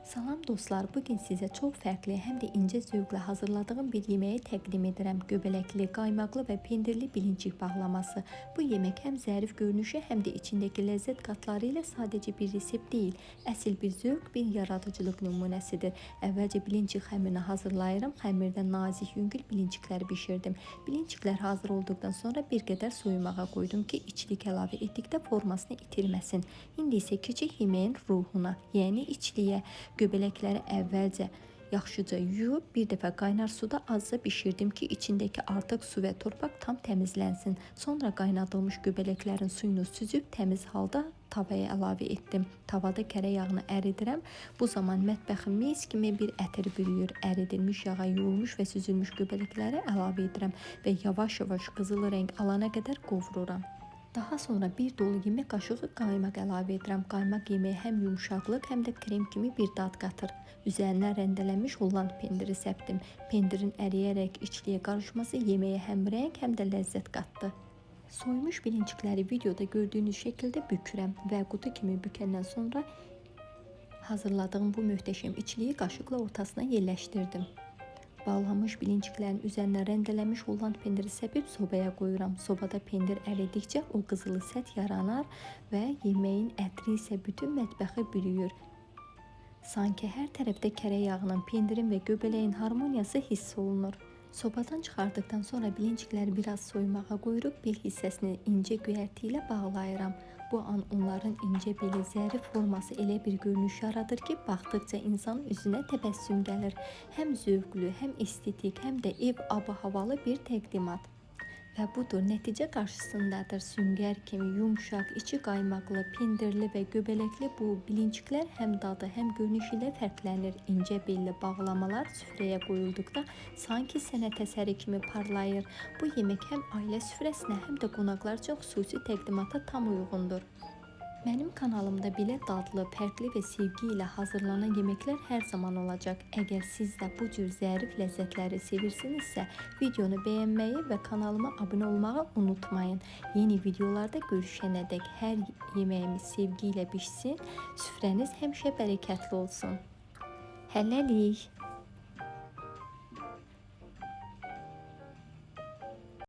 Salam dostlar, bugün sizə çox fərqli, həm də incə zövqlə hazırladığım bir yeməyi təqdim edirəm. Göbələkli, qaymaqlı və pendirli bilincik bağlaması. Bu yemək həm zərif görünüşü, həm də içindəki ləzzət qatları ilə sadəcə bir resept deyil, əsl bir zövq, bir yaradıcılıq nümunəsidir. Əvvəlcə bilincik xəmirini hazırlayıram. Xəmirdə nazik, yüngül bilincikləri bişirdim. Bilinciklər hazır olduqdan sonra bir qədər soyumağa qoydum ki, içlik əlavə etdikdə formasını itirməsin. İndi isə keçək yeməyin ruhuna, yəni içliyə. Göbələkləri əvvəlcə yaxşıca yuyub bir dəfə qaynar suda azca bişirdim ki, içindəki artıq su və torpaq tam təmizlənsin. Sonra qaynadılmış göbələklərin suyunu süzüb təmiz halda tavaya əlavə etdim. Tavada kərə yağını əridirəm. Bu zaman mətbəxim mis kimi bir ətir bürüyür. Əridilmiş yağa yuyulmuş və süzülmüş göbələkləri əlavə edirəm və yavaş-yavaş qızıl rəng alana qədər qovururam. Daha sonra bir dolu yemək qaşığı qaymaq əlavə edirəm. Qaymaq yeməyə həm yumşaqlıq, həm də krem kimi bir dad qatır. Üzərinə rəndələnmiş Holland pendiri səpdim. Pendirin əriyərək içliyə qarışması yeməyə həm rəng, həm də ləzzət qatdı. Soymuş bilincikləri videoda gördüyünüz şəkildə bükürəm və qutu kimi bükəndən sonra hazırladığım bu möhtəşəm içliyi qaşıqla ortasına yerləşdirdim. Bağlanmış bilinciklərin üzərinə rəndələnmiş Holland pendiri səpib sobaya qoyuram. Sobada pendir əridikcə o qızılı səth yaranar və yeməyin ətri isə bütün mətbəxi bürüyür. Sanki hər tərəfdə kərə yağının, pendirin və göbələyin harmoniyası hiss olunur. Sobadan çıxardıqdan sonra bilincikləri biraz soyumağa qoyuruq, bir hissəsini incə göyərti ilə bağlayıram. Bu an onların incə beli, zərif forması elə bir görünüş yaradır ki, baxdıqca insanın üzünə təbəssüm gəlir. Həm zövqlü, həm estetik, həm də ev abı-havalı bir təqdimat. Və budur, nəticə qarşısındadır. Süngər kimi yumşaq, içi qaymaqlı, pendirli və göbələkli bu bilinciklər həm dadı, həm görünüşü ilə fərqlənir. İncə belli bağlamalar süfrəyə qoyulduqda sanki sənət əsəri kimi parlayır. Bu yemək həm ailə süfrəsinə, həm də qonaqlar üçün xüsusi təqdimata tam uyğundur. Mənim kanalımda belə dadlı, fərqli və sevgi ilə hazırlanan yeməklər hər zaman olacaq. Əgər siz də bu cür zərif ləzzətləri sevirsinizsə, videonu bəyənməyi və kanalıma abunə olmağı unutmayın. Yeni videolarda görüşənədək hər yeməyimiz sevgi ilə bişsin, süfrəniz həmişə bərəkətli olsun. Hələlik!